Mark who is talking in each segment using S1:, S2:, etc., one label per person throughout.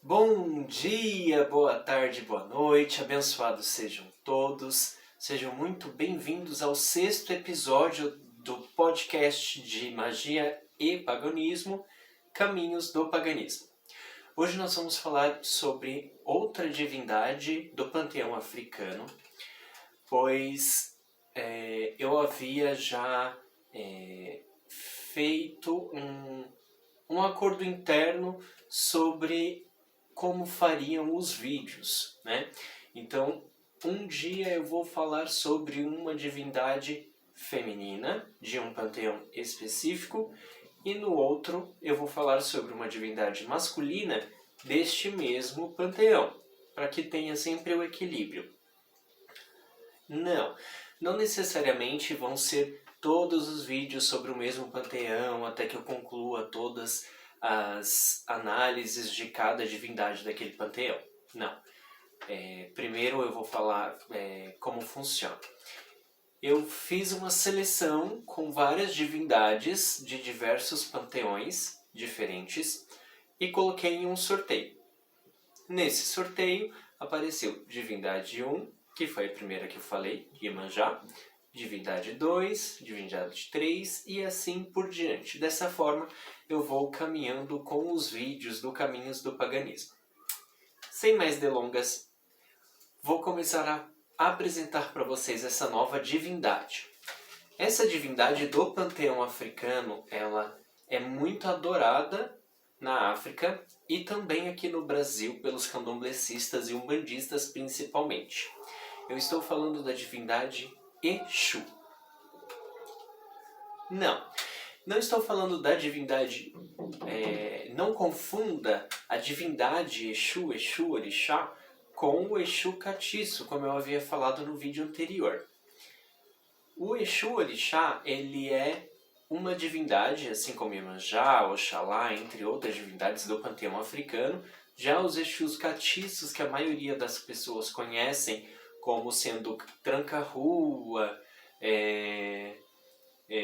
S1: Bom dia, boa tarde, boa noite, abençoados sejam todos. Sejam muito bem-vindos ao 6º episódio do podcast de magia e paganismo, Caminhos do Paganismo. Hoje nós vamos falar sobre outra divindade do panteão africano, pois eu havia já feito um acordo interno sobre como fariam os vídeos, né? Então, um dia eu vou falar sobre uma divindade feminina de um panteão específico e no outro eu vou falar sobre uma divindade masculina deste mesmo panteão, para que tenha sempre o equilíbrio. Não necessariamente vão ser todos os vídeos sobre o mesmo panteão até que eu conclua todas as análises de cada divindade daquele panteão. Não. Primeiro eu vou falar como funciona. Eu fiz uma seleção com várias divindades de diversos panteões diferentes e coloquei em um sorteio. Nesse sorteio apareceu divindade 1, que foi a primeira que eu falei, Iemanjá, divindade 2, divindade 3 e assim por diante. Dessa forma eu vou caminhando com os vídeos do Caminhos do Paganismo. Sem mais delongas, vou começar a apresentar para vocês essa nova divindade. Essa divindade do panteão africano, ela é muito adorada na África e também aqui no Brasil pelos candomblecistas e umbandistas principalmente. Eu estou falando da divindade Exu. Não estou falando da divindade, não confunda a divindade Exu, Orixá, com o Exu Catiço, como eu havia falado no vídeo anterior. O Exu Orixá, ele é uma divindade, assim como Iemanjá, Oxalá, entre outras divindades do panteão africano. Já os Exus Catiços, que a maioria das pessoas conhecem como sendo Tranca-Rua,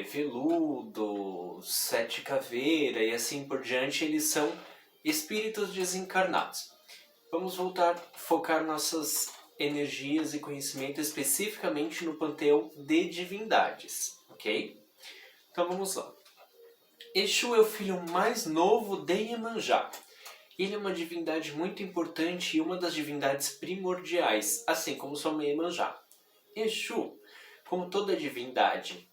S1: Veludo, Sete Caveira e assim por diante, eles são espíritos desencarnados. Vamos focar nossas energias e conhecimento especificamente no panteão de divindades, ok? Então vamos lá. Exu é o filho mais novo de Iemanjá. Ele é uma divindade muito importante e uma das divindades primordiais, assim como sua mãe Iemanjá. Exu, como toda divindade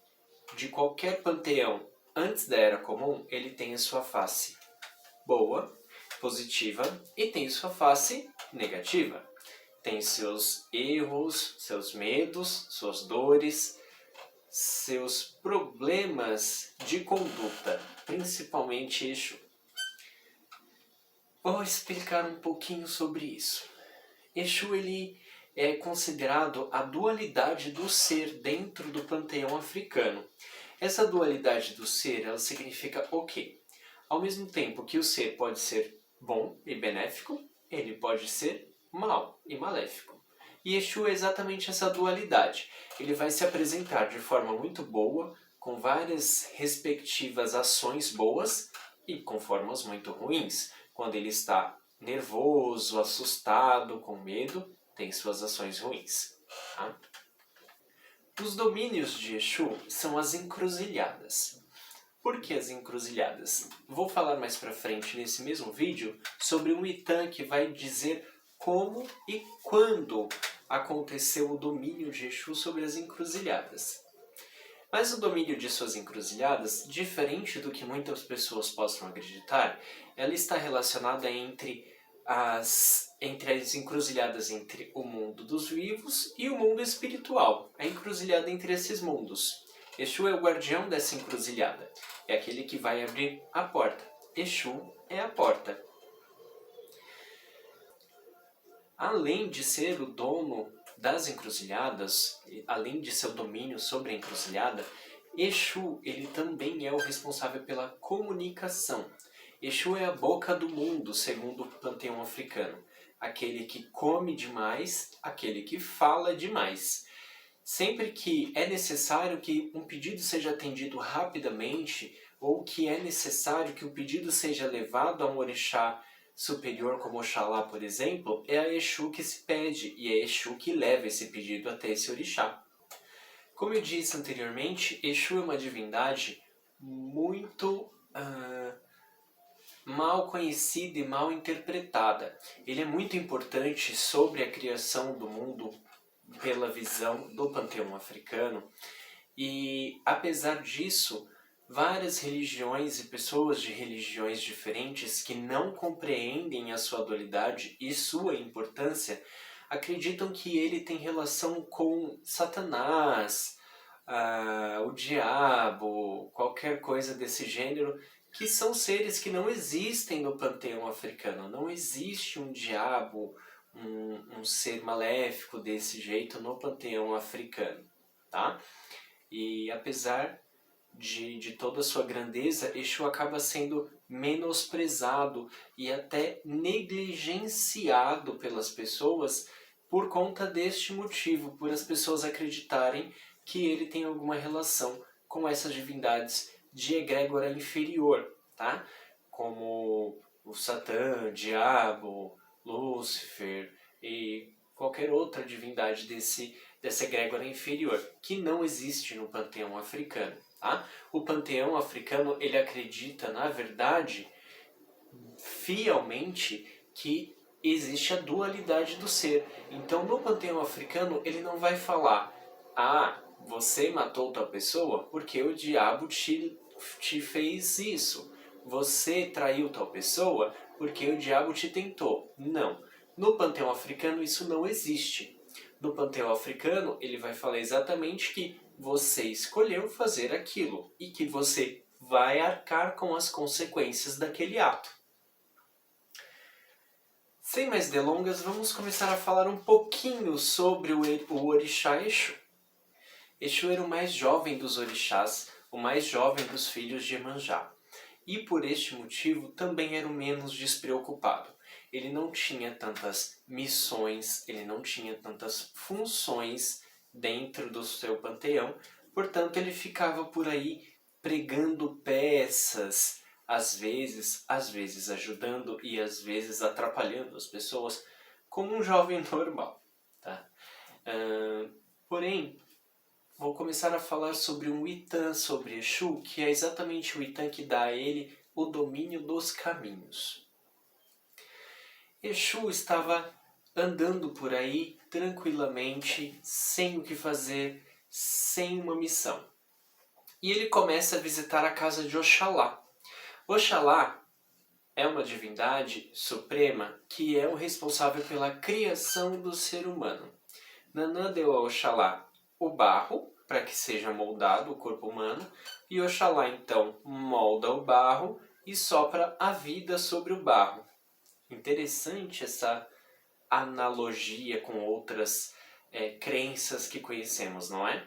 S1: de qualquer panteão antes da Era Comum, ele tem a sua face boa, positiva, e tem sua face negativa. Tem seus erros, seus medos, suas dores, seus problemas de conduta, principalmente Exu. Vou explicar um pouquinho sobre isso. Exu, ele é considerado a dualidade do ser dentro do panteão africano. Essa dualidade do ser, ela significa o quê? Ao mesmo tempo que o ser pode ser bom e benéfico, ele pode ser mau e maléfico. E Exu é exatamente essa dualidade. Ele vai se apresentar de forma muito boa, com várias respectivas ações boas e com formas muito ruins. Quando ele está nervoso, assustado, com medo, tem suas ações ruins. Tá? Os domínios de Exu são as encruzilhadas. Por que as encruzilhadas? Vou falar mais pra frente nesse mesmo vídeo sobre um Itan que vai dizer como e quando aconteceu o domínio de Exu sobre as encruzilhadas. Mas o domínio de suas encruzilhadas, diferente do que muitas pessoas possam acreditar, ela está relacionada entre as encruzilhadas entre o mundo dos vivos e o mundo espiritual, a encruzilhada entre esses mundos. Exu é o guardião dessa encruzilhada, é aquele que vai abrir a porta. Exu é a porta. Além de ser o dono das encruzilhadas, além de seu domínio sobre a encruzilhada, Exu, ele também é o responsável pela comunicação. Exu é a boca do mundo, segundo o panteão africano. Aquele que come demais, aquele que fala demais. Sempre que é necessário que um pedido seja atendido rapidamente, ou que é necessário que o pedido seja levado a um orixá superior, como Oxalá, por exemplo, é a Exu que se pede e é a Exu que leva esse pedido até esse orixá. Como eu disse anteriormente, Exu é uma divindade muito mal conhecida e mal interpretada. Ele é muito importante sobre a criação do mundo pela visão do panteão africano e, apesar disso, várias religiões e pessoas de religiões diferentes que não compreendem a sua dualidade e sua importância acreditam que ele tem relação com Satanás, o diabo, qualquer coisa desse gênero, que são seres que não existem no panteão africano. Não existe um diabo, um ser maléfico desse jeito no panteão africano, tá? E apesar de toda a sua grandeza, Exu acaba sendo menosprezado e até negligenciado pelas pessoas por conta deste motivo, por as pessoas acreditarem que ele tem alguma relação com essas divindades de egrégora inferior, tá? Como o Satã, Diabo, Lúcifer e qualquer outra divindade dessa egrégora inferior, que não existe no panteão africano. Tá? O panteão africano ele acredita, na verdade, fielmente, que existe a dualidade do ser. Então, no panteão africano, ele não vai falar: ah, você matou tal pessoa porque o diabo te fez isso. Você traiu tal pessoa porque o diabo te tentou. Não. No panteão africano, isso não existe. No panteão africano, ele vai falar exatamente que você escolheu fazer aquilo e que você vai arcar com as consequências daquele ato. Sem mais delongas, vamos começar a falar um pouquinho sobre o orixá Exu. Exu era o mais jovem dos orixás, o mais jovem dos filhos de Iemanjá. E por este motivo também era o menos despreocupado. Ele não tinha tantas missões, ele não tinha tantas funções dentro do seu panteão, portanto ele ficava por aí pregando peças, às vezes ajudando e às vezes atrapalhando as pessoas, como um jovem normal. Tá? Porém, vou começar a falar sobre um Itan, sobre Exu, que é exatamente o Itan que dá a ele o domínio dos caminhos. Exu estava andando por aí tranquilamente, sem o que fazer, sem uma missão. E ele começa a visitar a casa de Oxalá. Oxalá é uma divindade suprema que é o responsável pela criação do ser humano. Nanã deu a Oxalá o barro para que seja moldado o corpo humano, e Oxalá então molda o barro e sopra a vida sobre o barro. Interessante essa analogia com outras crenças que conhecemos, não é?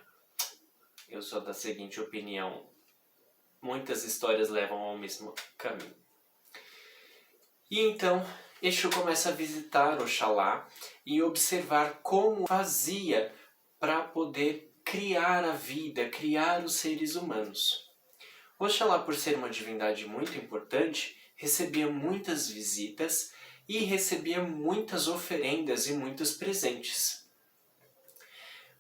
S1: Eu sou da seguinte opinião: muitas histórias levam ao mesmo caminho. E então Exu começa a visitar Oxalá e observar como fazia para poder criar a vida, criar os seres humanos. Oxalá, por ser uma divindade muito importante, recebia muitas visitas e recebia muitas oferendas e muitos presentes.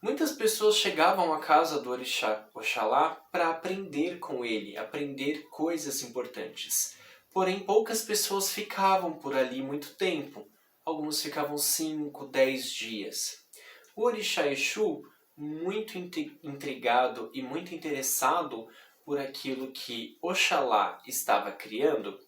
S1: Muitas pessoas chegavam à casa do orixá Oxalá para aprender com ele, aprender coisas importantes. Porém, poucas pessoas ficavam por ali muito tempo. Alguns ficavam 5, 10 dias. O orixá Exu, muito intrigado e muito interessado por aquilo que Oxalá estava criando,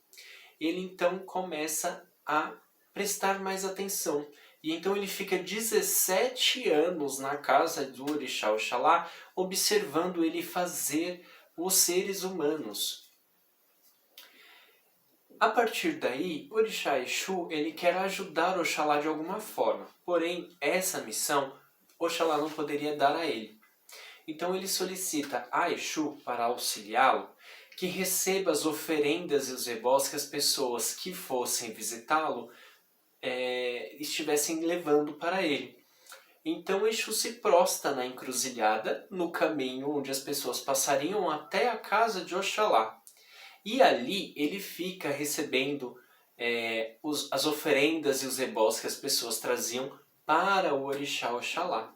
S1: ele então começa a prestar mais atenção. E então ele fica 17 anos na casa do orixá Oxalá, observando ele fazer os seres humanos. A partir daí, o orixá Exu ele quer ajudar Oxalá de alguma forma. Porém, essa missão Oxalá não poderia dar a ele. Então ele solicita a Exu, para auxiliá-lo, que receba as oferendas e os ebós que as pessoas que fossem visitá-lo estivessem levando para ele. Então Exu se prostra na encruzilhada, no caminho onde as pessoas passariam até a casa de Oxalá. E ali ele fica recebendo as oferendas e os ebós que as pessoas traziam para o orixá Oxalá.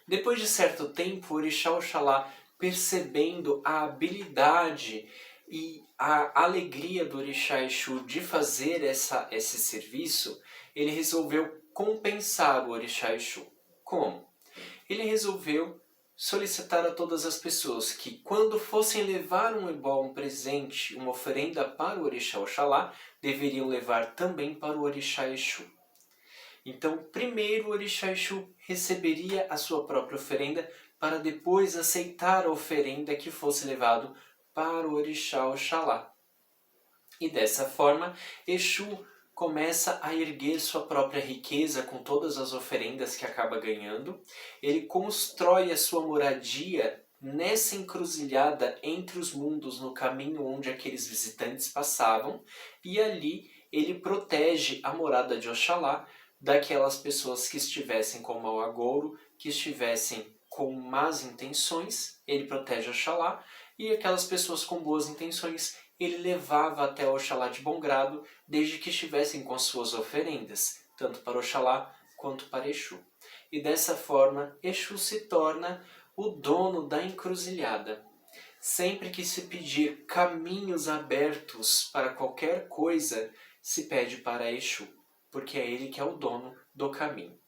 S1: Depois de certo tempo, o orixá Oxalá, percebendo a habilidade e a alegria do orixá Exu de fazer esse serviço, ele resolveu compensar o orixá Exu. Como? Ele resolveu solicitar a todas as pessoas que, quando fossem levar um ebó, um presente, uma oferenda para o orixá Oxalá, deveriam levar também para o orixá Exu. Então, primeiro o orixá Exu receberia a sua própria oferenda para depois aceitar a oferenda que fosse levado para o orixá Oxalá. E dessa forma, Exu começa a erguer sua própria riqueza com todas as oferendas que acaba ganhando. Ele constrói a sua moradia nessa encruzilhada entre os mundos, no caminho onde aqueles visitantes passavam, e ali ele protege a morada de Oxalá daquelas pessoas que estivessem com mau agouro, que estivessem com más intenções, ele protege Oxalá, e aquelas pessoas com boas intenções ele levava até Oxalá de bom grado, desde que estivessem com as suas oferendas, tanto para Oxalá quanto para Exu. E dessa forma, Exu se torna o dono da encruzilhada. Sempre que se pedir caminhos abertos para qualquer coisa, se pede para Exu, porque é ele que é o dono do caminho.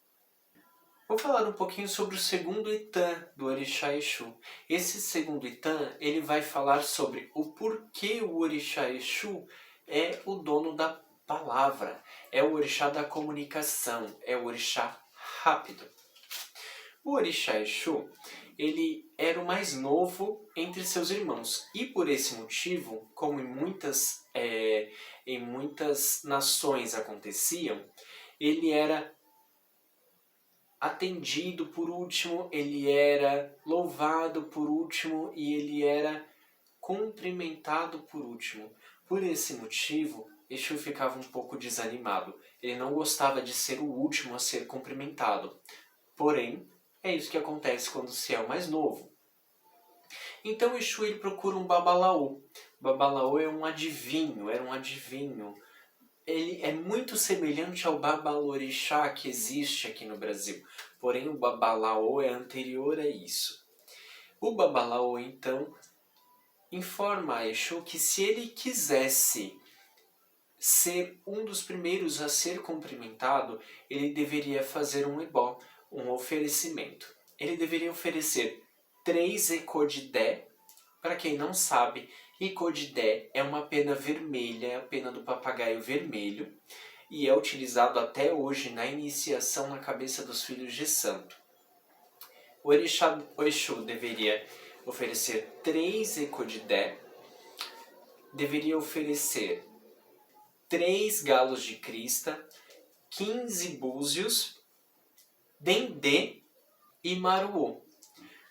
S1: Vou falar um pouquinho sobre o segundo Itã do orixá Exu. Esse segundo Itã, ele vai falar sobre o porquê o orixá Exu é o dono da palavra, é o orixá da comunicação, é o orixá rápido. O orixá Exu, ele era o mais novo entre seus irmãos e por esse motivo, como em muitas nações aconteciam, ele era atendido por último, ele era louvado por último e ele era cumprimentado por último. Por esse motivo, Exu ficava um pouco desanimado. Ele não gostava de ser o último a ser cumprimentado. Porém, é isso que acontece quando se é o mais novo. Então Exu ele procura um babalaô. Babalaô é um adivinho, era um adivinho. Ele é muito semelhante ao babalorixá que existe aqui no Brasil. Porém, o babalaô é anterior a isso. O babalaô, então, informa a Exu que se ele quisesse ser um dos primeiros a ser cumprimentado, ele deveria fazer um ebó, um oferecimento. Ele deveria oferecer 3 ecodidé. Para quem não sabe, ecodidé é uma pena vermelha, é a pena do papagaio vermelho, e é utilizado até hoje na iniciação na cabeça dos filhos de santo. O Exu deveria oferecer 3 ecodidé, deveria oferecer 3 galos de crista, 15 búzios, dendê e maruô.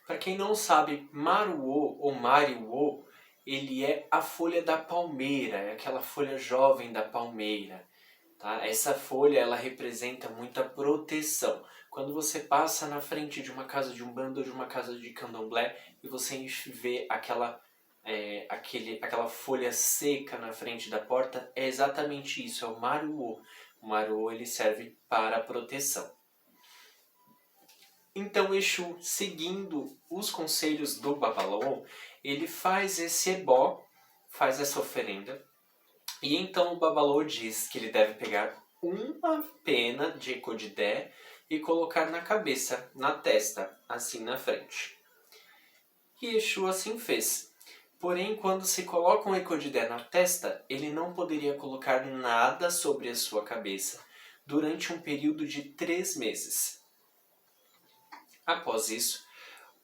S1: Para quem não sabe, maruô ou mariuô, ele é a folha da palmeira, é aquela folha jovem da palmeira. Tá? Essa folha ela representa muita proteção. Quando você passa na frente de uma casa de umbanda ou de uma casa de candomblé e você vê aquela folha seca na frente da porta, é exatamente isso, é o maruô. O maruô ele serve para proteção. Então Exu, seguindo os conselhos do babalaô, ele faz esse ebó, faz essa oferenda, e então o babalaô diz que ele deve pegar uma pena de ecodidé e colocar na cabeça, na testa, assim na frente. E Exu assim fez. Porém, quando se coloca um ecodidé na testa, ele não poderia colocar nada sobre a sua cabeça durante um período de 3 meses. Após isso,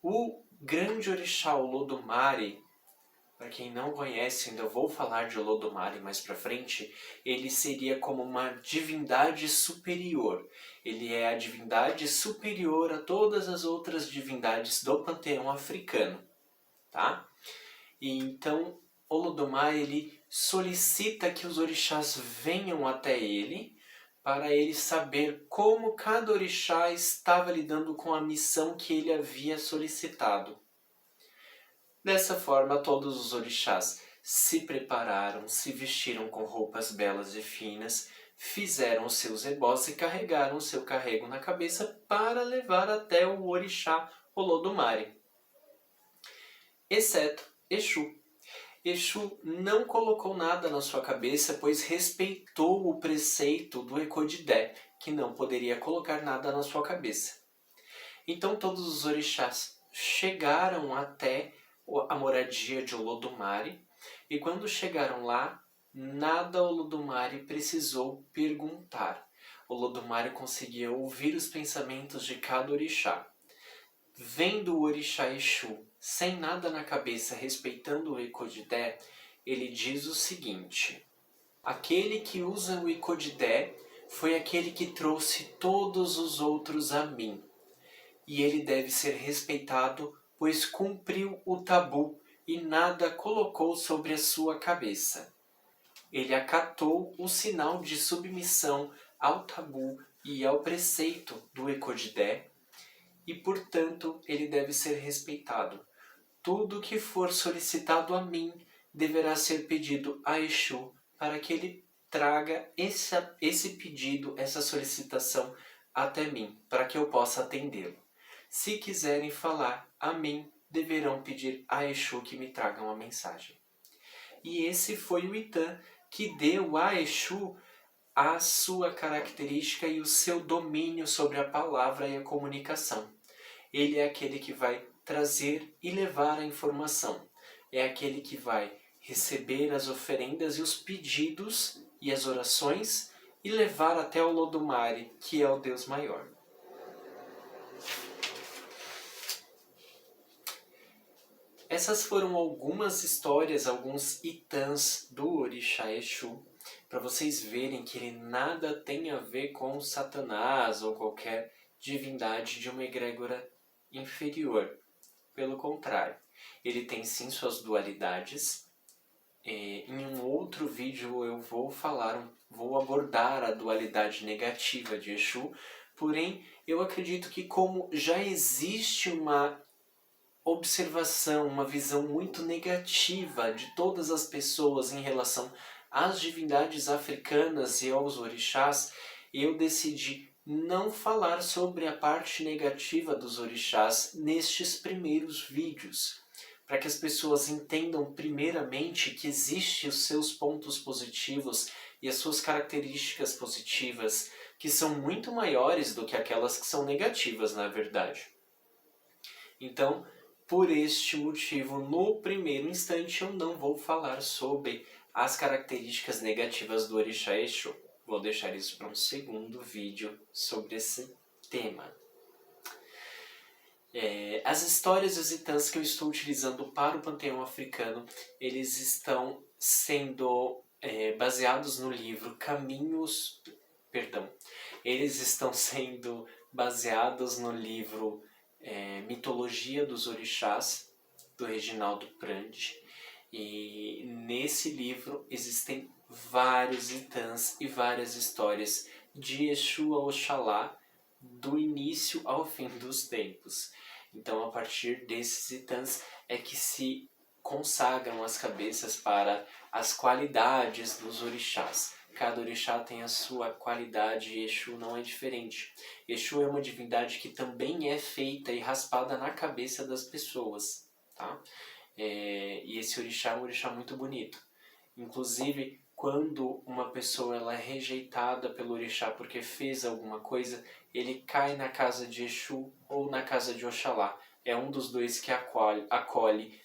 S1: o grande orixá Olodumare, para quem não conhece, ainda vou falar de Olodumare mais para frente, ele seria como uma divindade superior. Ele é a divindade superior a todas as outras divindades do panteão africano. Tá? E então, Olodumare ele solicita que os orixás venham até ele, para ele saber como cada orixá estava lidando com a missão que ele havia solicitado. Dessa forma, todos os orixás se prepararam, se vestiram com roupas belas e finas, fizeram os seus ebós e carregaram o seu carrego na cabeça para levar até o orixá Olodumare, exceto Exu. Exu não colocou nada na sua cabeça, pois respeitou o preceito do Ekodidé, que não poderia colocar nada na sua cabeça. Então todos os orixás chegaram até a moradia de Olodumare, e quando chegaram lá, nada Olodumare precisou perguntar. Olodumare conseguia ouvir os pensamentos de cada orixá. Vendo o orixá Exu sem nada na cabeça, respeitando o Ekodidé, ele diz o seguinte: aquele que usa o Ekodidé foi aquele que trouxe todos os outros a mim, e ele deve ser respeitado, pois cumpriu o tabu e nada colocou sobre a sua cabeça. Ele acatou o sinal de submissão ao tabu e ao preceito do Ekodidé, e, portanto, ele deve ser respeitado. Tudo que for solicitado a mim deverá ser pedido a Exu para que ele traga esse pedido, essa solicitação até mim, para que eu possa atendê-lo. Se quiserem falar a mim, deverão pedir a Exu que me traga uma mensagem. E esse foi o Itã que deu a Exu a sua característica e o seu domínio sobre a palavra e a comunicação. Ele é aquele que vai trazer e levar a informação. É aquele que vai receber as oferendas e os pedidos e as orações e levar até o Olodumare, que é o Deus maior. Essas foram algumas histórias, alguns itãs do orixá Exu, para vocês verem que ele nada tem a ver com Satanás ou qualquer divindade de uma egrégora inferior. Pelo contrário, ele tem sim suas dualidades. Em um outro vídeo eu vou abordar a dualidade negativa de Exu, porém eu acredito que como já existe uma observação, uma visão muito negativa de todas as pessoas em relação às divindades africanas e aos orixás, eu decidi não falar sobre a parte negativa dos orixás nestes primeiros vídeos, para que as pessoas entendam primeiramente que existem os seus pontos positivos e as suas características positivas, que são muito maiores do que aquelas que são negativas, na verdade. Então, por este motivo, no primeiro instante, eu não vou falar sobre as características negativas do orixá Exu. Vou deixar isso para um segundo vídeo sobre esse tema. As histórias e os itãs que eu estou utilizando para o panteão africano, eles estão sendo baseados no livro Eles estão sendo baseados no livro Mitologia dos Orixás, do Reginaldo Prandi. E nesse livro existem vários itãs e várias histórias de Exu a Oxalá, do início ao fim dos tempos. Então, a partir desses itãs é que se consagram as cabeças para as qualidades dos orixás. Cada orixá tem a sua qualidade e Exu não é diferente. Exu é uma divindade que também é feita e raspada na cabeça das pessoas, tá? E esse orixá é um orixá muito bonito. Inclusive, quando uma pessoa ela é rejeitada pelo orixá porque fez alguma coisa, ele cai na casa de Exu ou na casa de Oxalá. É um dos dois que acolhe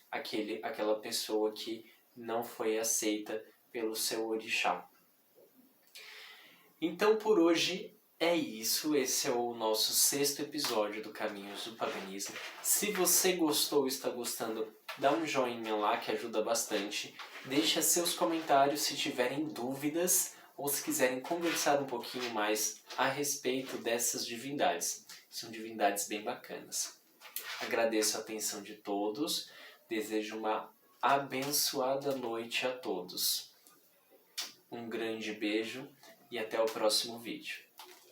S1: aquela pessoa que não foi aceita pelo seu orixá. Então por hoje é isso, esse é o nosso 6º episódio do Caminhos do Paganismo. Se você gostou ou está gostando, dá um joinha lá que ajuda bastante. Deixa seus comentários se tiverem dúvidas ou se quiserem conversar um pouquinho mais a respeito dessas divindades. São divindades bem bacanas. Agradeço a atenção de todos, desejo uma abençoada noite a todos. Um grande beijo e até o próximo vídeo.